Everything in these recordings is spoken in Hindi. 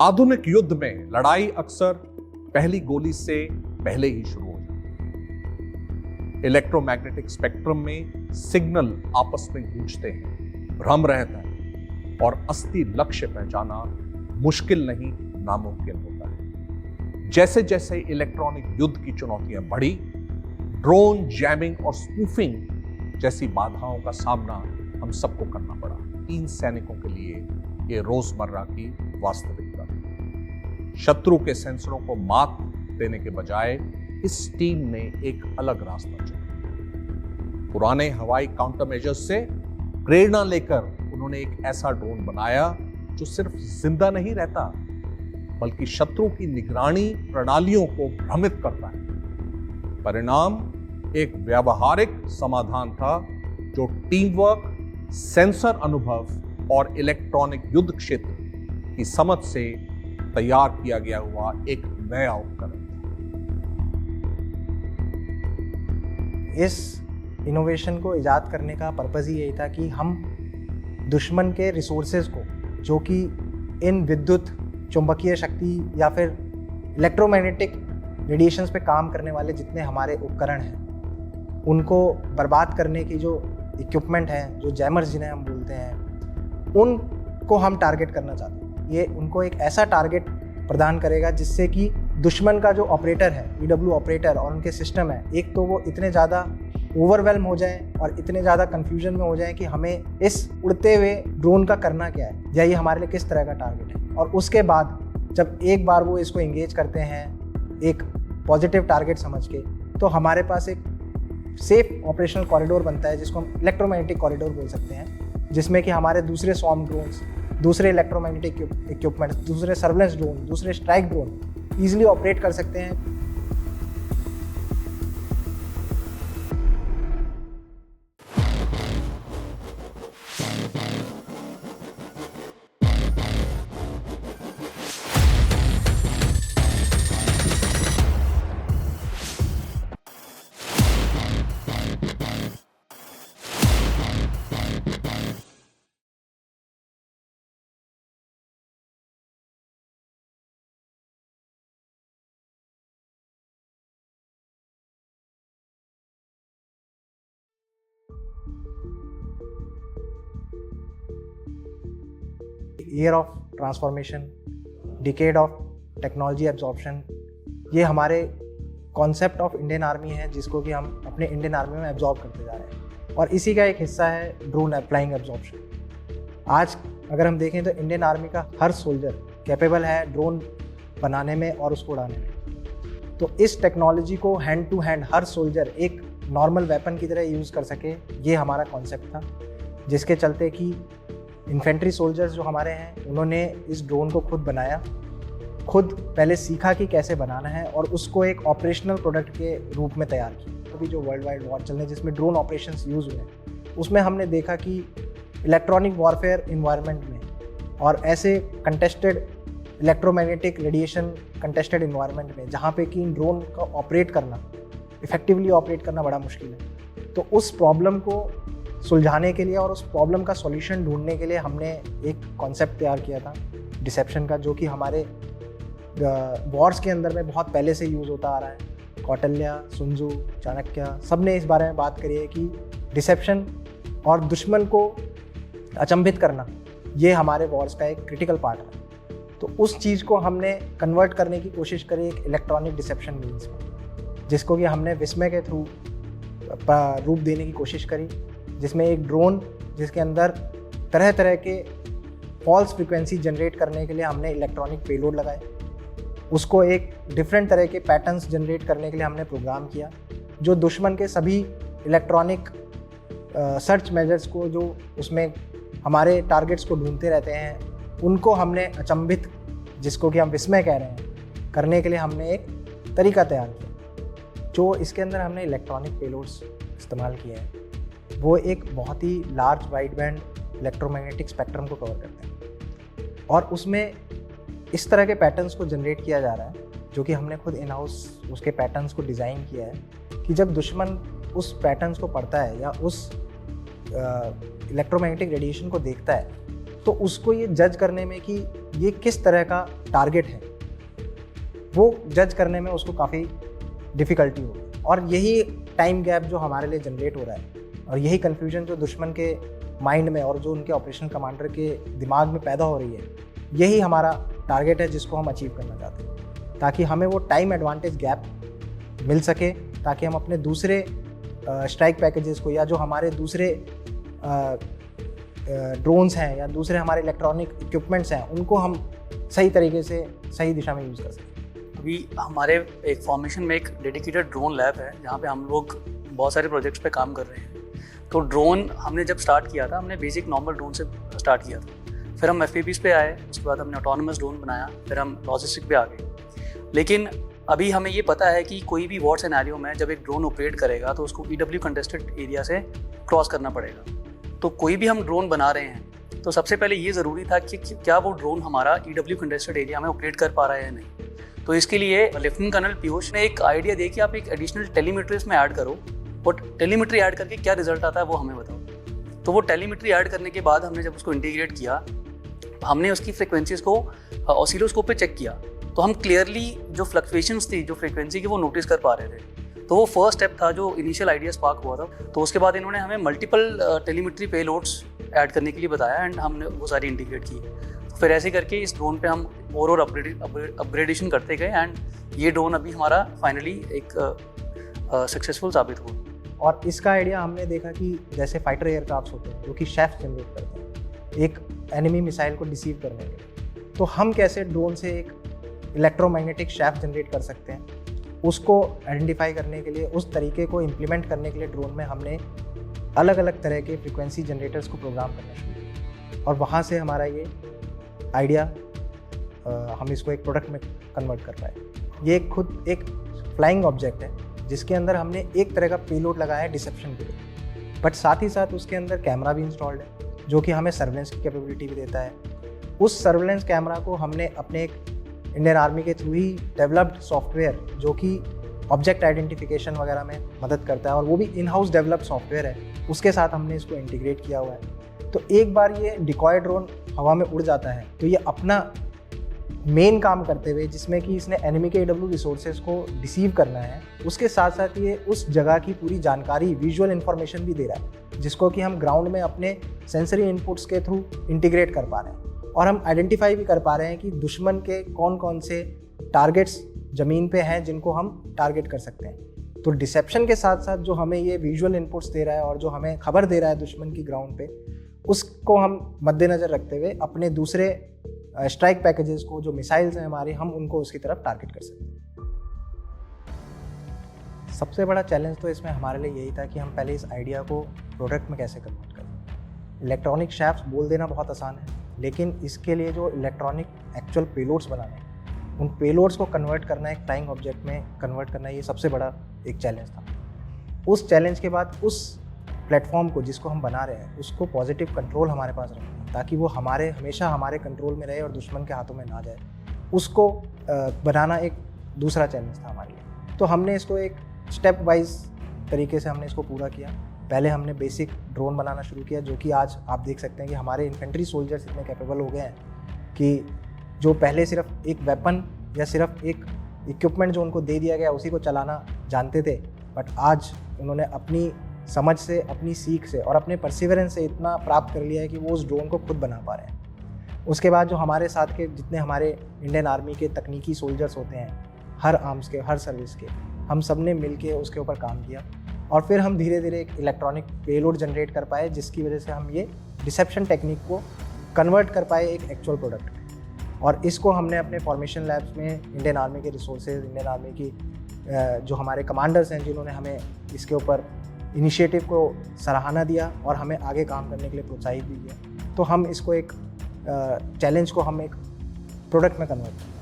आधुनिक युद्ध में लड़ाई अक्सर पहली गोली से पहले ही शुरू हो जाती है। इलेक्ट्रोमैग्नेटिक स्पेक्ट्रम में सिग्नल आपस में गूंजते हैं, भ्रम रहता है और असली लक्ष्य पहचाना मुश्किल नहीं, नामुमकिन होता है। जैसे जैसे इलेक्ट्रॉनिक युद्ध की चुनौतियां बढ़ी, ड्रोन जैमिंग और स्पूफिंग जैसी बाधाओं का सामना हम सबको करना पड़ा। 3 सैनिकों के लिए ये रोजमर्रा की वास्तविकता थी। शत्रु के सेंसरों को मात देने के बजाय इस टीम ने एक अलग रास्ता चुना। पुराने हवाई काउंटर मेजर्स से प्रेरणा लेकर उन्होंने एक ऐसा ड्रोन बनाया जो सिर्फ जिंदा नहीं रहता, बल्कि शत्रु की निगरानी प्रणालियों को भ्रमित करता है। परिणाम एक व्यावहारिक समाधान था जो टीम वर्क, सेंसर अनुभव और इलेक्ट्रॉनिक युद्ध क्षेत्र की समझ से तैयार किया गया हुआ एक नया उपकरण। इस इनोवेशन को इजाद करने का पर्पस ही यही था कि हम दुश्मन के रिसोर्सेज को, जो कि इन विद्युत चुंबकीय शक्ति या फिर इलेक्ट्रोमैग्नेटिक रेडिएशंस पे काम करने वाले जितने हमारे उपकरण हैं, उनको बर्बाद करने की जो इक्विपमेंट हैं, जो जैमर्स जिन्हें हम बोलते हैं, उनको हम टारगेट करना चाहते हैं। ये उनको एक ऐसा टारगेट प्रदान करेगा जिससे कि दुश्मन का जो ऑपरेटर है, EW ऑपरेटर और उनके सिस्टम है, एक तो वो इतने ज़्यादा ओवरवेल्म हो जाए और इतने ज़्यादा कन्फ्यूजन में हो जाए कि हमें इस उड़ते हुए ड्रोन का करना क्या है या ये हमारे लिए किस तरह का टारगेट है। और उसके बाद जब एक बार वो इसको एंगेज करते हैं एक पॉजिटिव टारगेट समझ के, तो हमारे पास एक सेफ ऑपरेशनल कॉरिडोर बनता है जिसको हम इलेक्ट्रोमैग्नेटिक कॉरिडोर बोल सकते हैं, जिसमें कि हमारे दूसरे स्वॉर्म ड्रोन्स, दूसरे इलेक्ट्रोमैग्नेटिक इक्विपमेंट्स, दूसरे सर्वेलेंस ड्रोन, दूसरे स्ट्राइक ड्रोन ईजिली ऑपरेट कर सकते हैं। Year of transformation, decade of technology absorption, ये हमारे कॉन्सेप्ट ऑफ इंडियन आर्मी है जिसको कि हम अपने इंडियन आर्मी में एब्जॉर्ब करते जा रहे हैं। और इसी का एक हिस्सा है ड्रोन फ्लाइंग एब्जॉर्प्शन। आज अगर हम देखें तो इंडियन आर्मी का हर सोल्जर कैपेबल है ड्रोन बनाने में और उसको उड़ाने में। तो इस टेक्नोलॉजी को हैंड टू हैंड हर सोल्जर एक नॉर्मल वेपन की तरह यूज़ कर सके, ये हमारा कॉन्सेप्ट था, जिसके चलते कि इन्फेंट्री सोल्जर्स जो हमारे हैं उन्होंने इस ड्रोन को खुद बनाया, खुद पहले सीखा कि कैसे बनाना है और उसको एक ऑपरेशनल प्रोडक्ट के रूप में तैयार किया। अभी जो वर्ल्ड वाइड वॉर चल रहे हैं जिसमें ड्रोन ऑपरेशंस यूज़ हुए हैं, उसमें हमने देखा कि इलेक्ट्रॉनिक वॉरफेयर इन्वायरमेंट में और ऐसे contested electromagnetic radiation contested environment में जहाँ पे कि इन ड्रोन का ऑपरेट करना, इफेक्टिवली ऑपरेट करना बड़ा मुश्किल है। तो उस प्रॉब्लम को सुलझाने के लिए और उस प्रॉब्लम का सॉल्यूशन ढूंढने के लिए हमने एक कॉन्सेप्ट तैयार किया था डिसेप्शन का, जो कि हमारे वॉर्स के अंदर में बहुत पहले से यूज़ होता आ रहा है। कौटिल्य, सुन त्सु, चाणक्य सब ने इस बारे में बात करी है कि डिसेप्शन और दुश्मन को अचंभित करना ये हमारे वॉर्स का एक क्रिटिकल पार्ट है। तो उस चीज़ को हमने कन्वर्ट करने की कोशिश करी एक इलेक्ट्रॉनिक डिसेप्शन मीन्स में, जिसको कि हमने विस्मय के थ्रू रूप देने की कोशिश करी, जिसमें एक ड्रोन जिसके अंदर तरह तरह के फॉल्स फ्रीक्वेंसी जनरेट करने के लिए हमने इलेक्ट्रॉनिक पेलोड लगाए, उसको एक डिफरेंट तरह के पैटर्न्स जनरेट करने के लिए हमने प्रोग्राम किया, जो दुश्मन के सभी इलेक्ट्रॉनिक सर्च मेजर्स को जो उसमें हमारे टारगेट्स को ढूंढते रहते हैं उनको हमने अचंभित, जिसको कि हम विस्मय कह रहे हैं, करने के लिए हमने एक तरीका तैयार किया। जो इसके अंदर हमने इलेक्ट्रॉनिक पेलोड्स इस्तेमाल किए हैं वो एक बहुत ही large wide band electromagnetic spectrum को कवर करते हैं और उसमें इस तरह के पैटर्न्स को जनरेट किया जा रहा है, जो कि हमने खुद इन हाउस उसके पैटर्न्स को डिज़ाइन किया है कि जब दुश्मन उस पैटर्न्स को पढ़ता है या उस इलेक्ट्रोमैग्नेटिक रेडिएशन को देखता है तो उसको ये जज करने में कि ये किस तरह का टारगेट है, वो जज करने में उसको काफ़ी डिफ़िकल्टी होगी। और यही टाइम गैप जो हमारे लिए जनरेट हो रहा है और यही कन्फ्यूजन जो दुश्मन के माइंड में और जो उनके ऑपरेशनल कमांडर के दिमाग में पैदा हो रही है, यही हमारा टारगेट है जिसको हम अचीव करना चाहते हैं, ताकि हमें वो टाइम एडवांटेज गैप मिल सके, ताकि हम अपने दूसरे स्ट्राइक पैकेजेस को या जो हमारे दूसरे ड्रोन्स हैं या दूसरे हमारे इलेक्ट्रॉनिक इक्विपमेंट्स हैं उनको हम सही तरीके से सही दिशा में यूज़ कर सकें। अभी हमारे एक फॉर्मेशन में एक डेडिकेटेड ड्रोन लैब है जहाँ पे हम लोग बहुत सारे प्रोजेक्ट्स पे काम कर रहे हैं। तो ड्रोन हमने जब स्टार्ट किया था, हमने बेसिक नॉर्मल ड्रोन से स्टार्ट किया था, फिर हम FPVs पे आए, उसके बाद हमने ऑटोनमस ड्रोन बनाया, फिर हम लॉजिस्टिक पे आ गए। लेकिन अभी हमें ये पता है कि कोई भी वॉर सिनेरियो में जब एक ड्रोन ऑपरेट करेगा तो उसको EW कंटेस्टेड एरिया से क्रॉस करना पड़ेगा। तो कोई भी हम ड्रोन बना रहे हैं तो सबसे पहले ये ज़रूरी था कि क्या वो ड्रोन हमारा EW कंटेस्टेड एरिया में ऑपरेट कर पा रहा है या नहीं। तो इसके लिए लेफ्टिनेंट कर्नल पीयूष ने एक आइडिया दी कि आप एक एडिशनल टेलीमेट्री इसमें ऐड करो, और टेलीमेट्री ऐड करके क्या रिजल्ट आता है वो हमें बताओ। तो वो टेलीमेट्री ऐड करने के बाद हमने जब उसको इंटीग्रेट किया, हमने उसकी फ्रिक्वेंसीज को ऑसिलोस्कोप पे चेक किया, तो हम क्लियरली जो फ्लक्चुएशंस थी जो फ्रिक्वेंसी की वो नोटिस कर पा रहे थे। तो वो फर्स्ट स्टेप था जो इनिशियल आइडिया स्पार्क हुआ था। तो उसके बाद इन्होंने हमें मल्टीपल टेलीमेट्री पेलोड्स ऐड करने के लिए बताया एंड हमने वो सारी इंटीग्रेट की। तो फिर ऐसे करके इस ड्रोन पे हम और अपग्रेडेशन करते गए एंड ये ड्रोन अभी हमारा फाइनली एक सक्सेसफुल साबित हुआ। और इसका आइडिया हमने देखा कि जैसे फाइटर एयरक्राफ्ट होते हैं जो कि शेफ्ट जनरेट करते हैं एक एनिमी मिसाइल को डिसीव करने के लिए, तो हम कैसे ड्रोन से एक इलेक्ट्रोमैग्नेटिक शेफ्ट जनरेट कर सकते हैं, उसको आइडेंटिफाई करने के लिए, उस तरीके को इम्प्लीमेंट करने के लिए ड्रोन में हमने अलग अलग तरह के फ्रिक्वेंसी जनरेटर्स को प्रोग्राम करना शुरू किया। और वहाँ से हमारा ये आइडिया हम इसको एक प्रोडक्ट में कन्वर्ट कर पाए। ये खुद एक फ्लाइंग ऑब्जेक्ट है जिसके अंदर हमने एक तरह का पेलोड लगाया है डिसेप्शन के लिए, बट साथ ही साथ उसके अंदर कैमरा भी इंस्टॉल्ड है जो कि हमें सर्वेलेंस की कैपेबिलिटी भी देता है। उस सर्वेलेंस कैमरा को हमने अपने एक इंडियन आर्मी के थ्रू ही डेवलप्ड सॉफ्टवेयर जो कि ऑब्जेक्ट आइडेंटिफिकेशन वगैरह में मदद करता है और वो भी इन हाउस डेवलप्ड सॉफ्टवेयर है, उसके साथ हमने इसको इंटीग्रेट किया हुआ है। तो एक बार ये डिकॉय ड्रोन हवा में उड़ जाता है तो ये अपना मेन काम करते हुए, जिसमें कि इसने एनिमी के EW रिसोर्सेज को डिसीव करना है, उसके साथ साथ ये उस जगह की पूरी जानकारी, विजुअल इन्फॉर्मेशन भी दे रहा है जिसको कि हम ग्राउंड में अपने सेंसरी इनपुट्स के थ्रू इंटीग्रेट कर पा रहे हैं। और हम आइडेंटिफाई भी कर पा रहे हैं कि दुश्मन के कौन कौन से टारगेट्स ज़मीन पे हैं जिनको हम टारगेट कर सकते हैं। तो डिसेप्शन के साथ साथ जो हमें ये विजुअल इनपुट्स दे रहा है और जो हमें खबर दे रहा है दुश्मन की ग्राउंड पे, उसको हम मद्देनज़र रखते हुए अपने दूसरे स्ट्राइक पैकेजेस को, जो मिसाइल्स हैं हमारे, हम उनको उसकी तरफ टारगेट कर सकते हैं। सबसे बड़ा चैलेंज तो इसमें हमारे लिए यही था कि हम पहले इस आइडिया को प्रोडक्ट में कैसे कन्वर्ट करें। इलेक्ट्रॉनिक शैफ्ट्स बोल देना बहुत आसान है, लेकिन इसके लिए जो इलेक्ट्रॉनिक एक्चुअल पेलोड्स बनाने, उन पेलोड्स को कन्वर्ट करना, एक फ्लाइंग ऑब्जेक्ट में कन्वर्ट करना, ये सबसे बड़ा एक चैलेंज था। उस चैलेंज के बाद उस प्लेटफॉर्म को जिसको हम बना रहे हैं उसको पॉजिटिव कंट्रोल हमारे पास रखना, ताकि वो हमेशा हमारे कंट्रोल में रहे और दुश्मन के हाथों में ना जाए, उसको बनाना एक दूसरा चैलेंज था हमारे लिए। तो हमने इसको एक स्टेप वाइज तरीके से हमने इसको पूरा किया। पहले हमने बेसिक ड्रोन बनाना शुरू किया, जो कि आज आप देख सकते हैं कि हमारे इन्फेंट्री सोल्जर्स इतने कैपेबल हो गए हैं कि जो पहले सिर्फ एक वेपन या सिर्फ एक इक्विपमेंट जो उनको दे दिया गया उसी को चलाना जानते थे, बट आज उन्होंने अपनी समझ से, अपनी सीख से और अपने परसिवरेंस से इतना प्राप्त कर लिया है कि वो उस ड्रोन को खुद बना पा रहे हैं। उसके बाद जो हमारे साथ के जितने हमारे इंडियन आर्मी के तकनीकी सोल्जर्स होते हैं, हर आर्म्स के, हर सर्विस के, हम सब ने मिल के उसके ऊपर काम किया और फिर हम धीरे धीरे एक इलेक्ट्रॉनिक पेलोड जनरेट कर पाए, जिसकी वजह से हम ये डिसेप्शन टेक्निक को कन्वर्ट कर पाए एक एक्चुअल प्रोडक्ट में। और इसको हमने अपने फॉर्मेशन लैब्स में इंडियन आर्मी के रिसोर्सेज, इंडियन आर्मी की जो हमारे कमांडर्स हैं जिन्होंने हमें इसके ऊपर इनिशिएटिव को सराहना दिया और हमें आगे काम करने के लिए प्रोत्साहित भी किया, तो हम इसको एक चैलेंज को हम एक प्रोडक्ट में कन्वर्ट करें।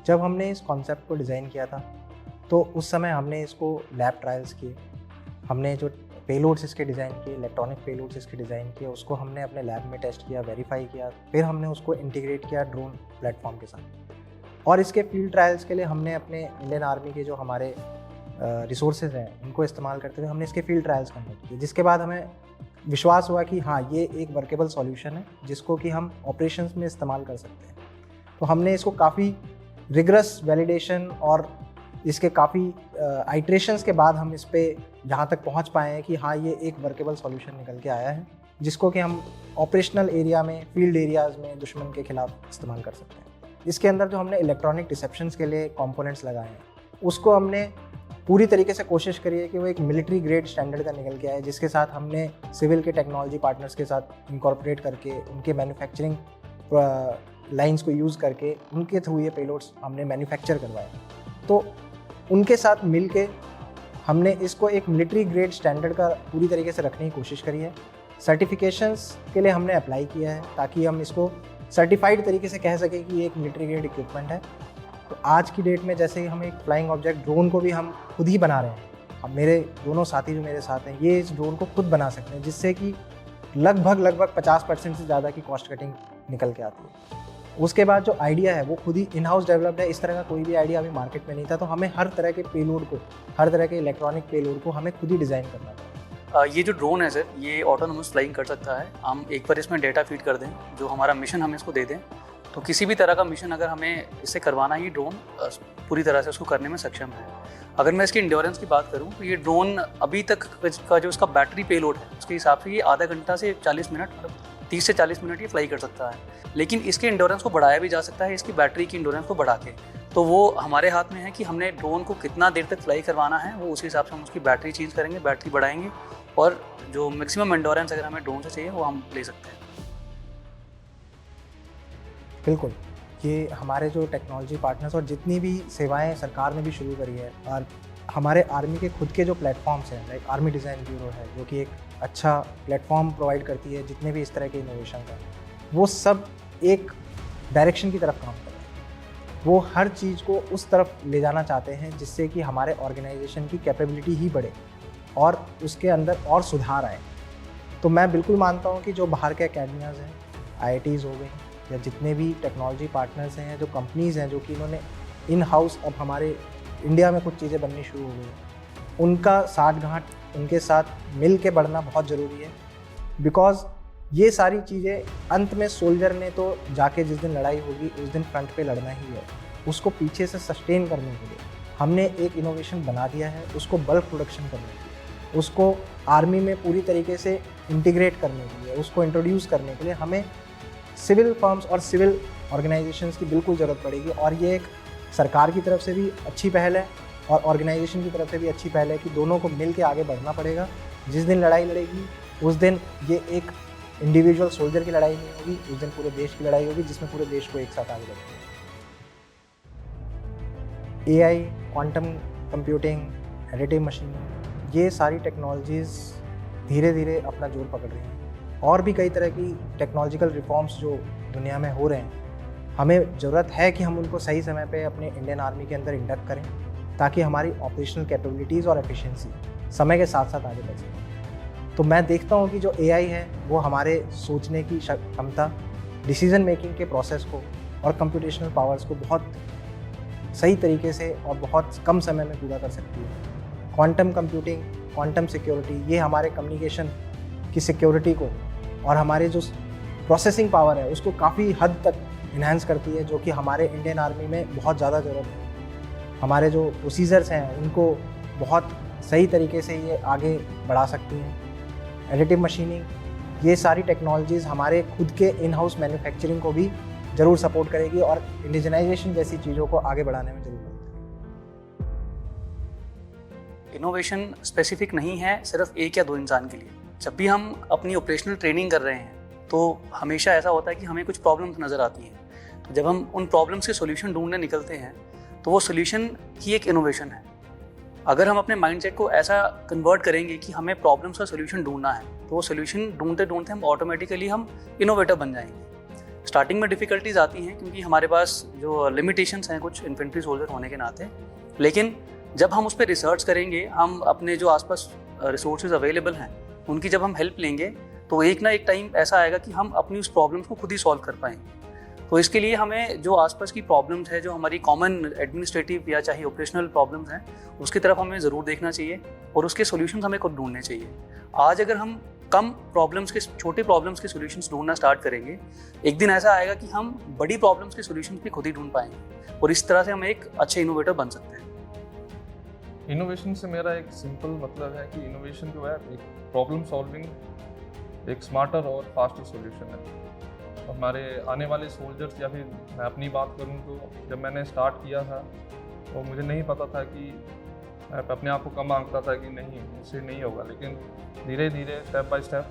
जब हमने इस कॉन्सेप्ट को डिज़ाइन किया था तो उस समय हमने इसको लैब ट्रायल्स किए, हमने जो पेलोड्स इसके डिज़ाइन किए, इलेक्ट्रॉनिक पेलोड्स इसके डिज़ाइन किए, उसको हमने अपने लैब में टेस्ट किया, वेरीफाई किया, फिर हमने उसको इंटीग्रेट किया ड्रोन प्लेटफॉर्म के साथ। और इसके फील्ड ट्रायल्स के लिए हमने अपने इंडियन आर्मी के जो हमारे रिसोर्सेज हैं उनको इस्तेमाल करते हुए हमने इसके फील्ड ट्रायल्स कंडक्ट किए, जिसके बाद हमें विश्वास हुआ कि हाँ ये एक वर्केबल सॉल्यूशन है जिसको कि हम ऑपरेशंस में इस्तेमाल कर सकते हैं। तो हमने इसको काफ़ी रिगरस वैलिडेशन और इसके काफ़ी आइट्रेशंस के बाद हम इस पे जहाँ तक पहुँच पाए हैं कि हाँ ये एक वर्केबल सॉल्यूशन निकल के आया है जिसको कि हम ऑपरेशनल एरिया में, फील्ड एरियाज़ में दुश्मन के खिलाफ इस्तेमाल कर सकते हैं। इसके अंदर जो हमने इलेक्ट्रॉनिक डिसेप्शंस के लिए कंपोनेंट्स लगाए हैं उसको हमने पूरी तरीके से कोशिश करी है कि वो एक मिलिट्री ग्रेड स्टैंडर्ड का निकल के आए, जिसके साथ हमने सिविल के टेक्नोलॉजी पार्टनर्स के साथ इनकॉर्पोरेट करके उनके मैन्युफैक्चरिंग लाइंस को यूज़ करके उनके थ्रू ये पेलोड्स हमने मैन्युफैक्चर करवाए। तो उनके साथ मिल के हमने इसको एक मिलिट्री ग्रेड स्टैंडर्ड का पूरी तरीके से रखने की कोशिश करी है। सर्टिफिकेशंस के लिए हमने अप्लाई किया है ताकि हम इसको सर्टिफाइड तरीके से कह सकें कि ये एक मिलिट्री ग्रेड इक्विपमेंट है। तो आज की डेट में जैसे हम एक फ्लाइंग ऑब्जेक्ट ड्रोन को भी हम खुद ही बना रहे हैं, अब मेरे दोनों साथी जो मेरे साथ हैं ये इस ड्रोन को खुद बना सकते हैं, जिससे कि लगभग 50% से ज़्यादा की कॉस्ट कटिंग निकल के आती है। उसके बाद जो आइडिया है वो खुद ही इन हाउस डेवलप्ड है, इस तरह का कोई भी आइडिया अभी मार्केट में नहीं था। तो हमें हर तरह के पेलोड को, हर तरह के इलेक्ट्रॉनिक पेलोड को हमें खुद ही डिज़ाइन करना था। ये जो ड्रोन है सर, ये ऑटोनोमस फ्लाइंग कर सकता है। हम एक बार इसमें डेटा फीड कर दें, जो हमारा मिशन हम इसको दे दें, तो किसी भी तरह का मिशन अगर हमें इससे करवाना है, ये ड्रोन पूरी तरह से उसको करने में सक्षम है। अगर मैं इसकी इंड्योरेंस की बात करूं तो ये ड्रोन अभी तक का जो इसका बैटरी पेलोड है उसके हिसाब से ये आधा घंटा से 40 मिनट, 30 से 40 मिनट ये फ्लाई कर सकता है। लेकिन इसके इंड्योरेंस को बढ़ाया भी जा सकता है, इसकी बैटरी की इंड्योरेंस को बढ़ा के। तो वो हमारे हाथ में है कि हमने ड्रोन को कितना देर तक फ्लाई करवाना है, वो उसी हिसाब से हम उसकी बैटरी चेंज करेंगे, बैटरी बढ़ाएंगे और जो मैक्सिमम इंड्योरेंस अगर हमें ड्रोन से चाहिए वो हम ले सकते हैं। बिल्कुल, ये हमारे जो टेक्नोलॉजी पार्टनर्स और जितनी भी सेवाएं सरकार ने भी शुरू करी है, और हमारे आर्मी के खुद के जो प्लेटफॉर्म्स हैं, लाइक आर्मी डिज़ाइन ब्यूरो है जो कि एक अच्छा प्लेटफॉर्म प्रोवाइड करती है जितने भी इस तरह के इनोवेशन का, वो सब एक डायरेक्शन की तरफ काम कर रहे हैं। वो हर चीज़ को उस तरफ ले जाना चाहते हैं जिससे कि हमारे ऑर्गेनाइजेशन की कैपेबिलिटी ही बढ़े और उसके अंदर और सुधार आए। तो मैं बिल्कुल मानता हूँ कि जो बाहर के अकेडमियाज़ हैं, IITs हो गए या जितने भी टेक्नोलॉजी पार्टनर्स हैं, जो कंपनीज़ हैं जो कि इन्होंने इन हाउस अब हमारे इंडिया में कुछ चीज़ें बननी शुरू हो गई, उनका साठगांठ उनके साथ मिल के बढ़ना बहुत ज़रूरी है। बिकॉज़ ये सारी चीज़ें अंत में सोल्जर ने तो जाके जिस दिन लड़ाई होगी उस दिन फ्रंट पे लड़ना ही है। उसको पीछे से सस्टेन करने के लिए हमने एक इनोवेशन बना दिया है, उसको बल्क प्रोडक्शन करने के लिए, उसको आर्मी में पूरी तरीके से इंटीग्रेट करने के लिए, उसको इंट्रोड्यूस करने के लिए हमें सिविल फर्म्स और सिविल ऑर्गेनाइजेशंस की बिल्कुल ज़रूरत पड़ेगी। और ये एक सरकार की तरफ से भी अच्छी पहल है और ऑर्गेनाइजेशन की तरफ से भी अच्छी पहल है कि दोनों को मिल के आगे बढ़ना पड़ेगा। जिस दिन लड़ाई लड़ेगी उस दिन ये एक इंडिविजुअल सोल्जर की लड़ाई नहीं होगी, उस दिन पूरे देश की लड़ाई होगी जिसमें पूरे देश को एक साथ आगे बढ़ना है। AI, quantum computing, additive machining, ये सारी टेक्नोलॉजीज़ धीरे धीरे अपना जोर पकड़ रही हैं। और भी कई तरह की टेक्नोलॉजिकल रिफॉर्म्स जो दुनिया में हो रहे हैं, हमें ज़रूरत है कि हम उनको सही समय पे अपने इंडियन आर्मी के अंदर इंडक्ट करें ताकि हमारी ऑपरेशनल कैपेबिलिटीज़ और एफिशिएंसी समय के साथ साथ आगे बढ़ सके। तो मैं देखता हूँ कि जो AI है वो हमारे सोचने की क्षमता, डिसीजन मेकिंग के प्रोसेस को और कंप्यूटेशनल पावर्स को बहुत सही तरीके से और बहुत कम समय में पूरा कर सकती है। क्वांटम कंप्यूटिंग, क्वांटम सिक्योरिटी, ये हमारे कम्युनिकेशन की सिक्योरिटी को और हमारे जो प्रोसेसिंग पावर है उसको काफ़ी हद तक इन्हांस करती है, जो कि हमारे इंडियन आर्मी में बहुत ज़्यादा ज़रूरत है। हमारे जो प्रोसीजर्स हैं उनको बहुत सही तरीके से ये आगे बढ़ा सकती हैं। एडिटिव मशीनिंग, ये सारी टेक्नोलॉजीज़ हमारे खुद के इन हाउस मैन्युफैक्चरिंग को भी ज़रूर सपोर्ट करेगी और इंडिजनाइजेशन जैसी चीज़ों को आगे बढ़ाने में ज़रूर मदद करेगी। इनोवेशन स्पेसिफिक नहीं है सिर्फ एक या दो इंसान के लिए। जब भी हम अपनी ऑपरेशनल ट्रेनिंग कर रहे हैं तो हमेशा ऐसा होता है कि हमें कुछ प्रॉब्लम्स नज़र आती हैं। तो जब हम उन प्रॉब्लम्स के सॉल्यूशन ढूंढने निकलते हैं तो वो सॉल्यूशन ही एक इनोवेशन है। अगर हम अपने माइंडसेट को ऐसा कन्वर्ट करेंगे कि हमें प्रॉब्लम्स का सॉल्यूशन ढूंढना है, तो वो सॉल्यूशन ढूंढते ढूंढते हम ऑटोमेटिकली हम इनोवेटर बन जाएंगे। स्टार्टिंग में डिफ़िकल्टीज आती हैं क्योंकि हमारे पास जो लिमिटेशंस हैं कुछ इन्फेंट्री सोल्जर होने के नाते, लेकिन जब हम उस पर रिसर्च करेंगे, हम अपने जो आसपास रिसोर्सेज अवेलेबल हैं उनकी जब हम हेल्प लेंगे तो एक ना एक टाइम ऐसा आएगा कि हम अपनी उस प्रॉब्लम्स को खुद ही सॉल्व कर पाएंगे। तो इसके लिए हमें जो आसपास की प्रॉब्लम्स है, जो हमारी कॉमन एडमिनिस्ट्रेटिव या चाहे ऑपरेशनल प्रॉब्लम्स हैं, उसकी तरफ हमें ज़रूर देखना चाहिए और उसके सॉल्यूशंस हमें खुद ढूंढने चाहिए। आज अगर हम कम प्रॉब्लम्स के, छोटे प्रॉब्लम्स के सॉल्यूशंस ढूंढना स्टार्ट करेंगे, एक दिन ऐसा आएगा कि हम बड़ी प्रॉब्लम्स के सॉल्यूशंस भी खुद ही ढूंढ पाएंगे और इस तरह से हम एक अच्छे इनोवेटर बन सकते हैं। इनोवेशन से मेरा एक सिंपल मतलब है कि इनोवेशन जो है एक प्रॉब्लम सॉल्विंग, एक स्मार्टर और फास्टर सॉल्यूशन है। हमारे आने वाले सोल्जर्स, या फिर मैं अपनी बात करूं तो जब मैंने स्टार्ट किया था तो मुझे नहीं पता था कि मैं अपने आप को कम आंकता था कि नहीं मुझसे नहीं होगा, लेकिन धीरे धीरे step by step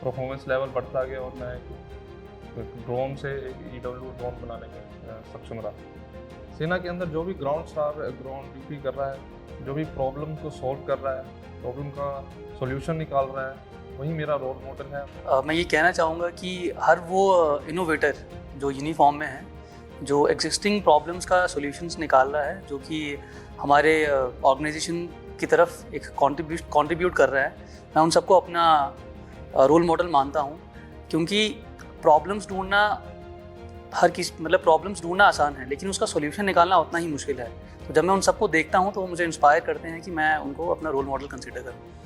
performance level बढ़ता गया और मैं एक ड्रोन से एक EW ड्रोन बनाने में सक्षम रहा। सेना के अंदर जो भी ग्राउंड स्टाफ ग्राउंड ड्यूटी कर रहा है, जो भी प्रॉब्लम को सॉल्व कर रहा है, प्रॉब्लम का सॉल्यूशन निकाल रहा है, वही मेरा रोल मॉडल है। मैं ये कहना चाहूँगा कि हर वो इनोवेटर जो यूनिफॉर्म में है, जो एग्जिस्टिंग प्रॉब्लम्स का सॉल्यूशंस निकाल रहा है, जो कि हमारे ऑर्गेनाइजेशन की तरफ एक कंट्रीब्यूट कर रहा है, मैं उन सबको अपना रोल मॉडल मानता हूँ। क्योंकि प्रॉब्लम्स ढूंढना मतलब प्रॉब्लम्स ढूंढना आसान है, लेकिन उसका सॉल्यूशन निकालना उतना ही मुश्किल है। तो जब मैं उन सबको देखता हूँ तो वो मुझे इंस्पायर करते हैं कि मैं उनको अपना रोल मॉडल कंसिडर करूँ।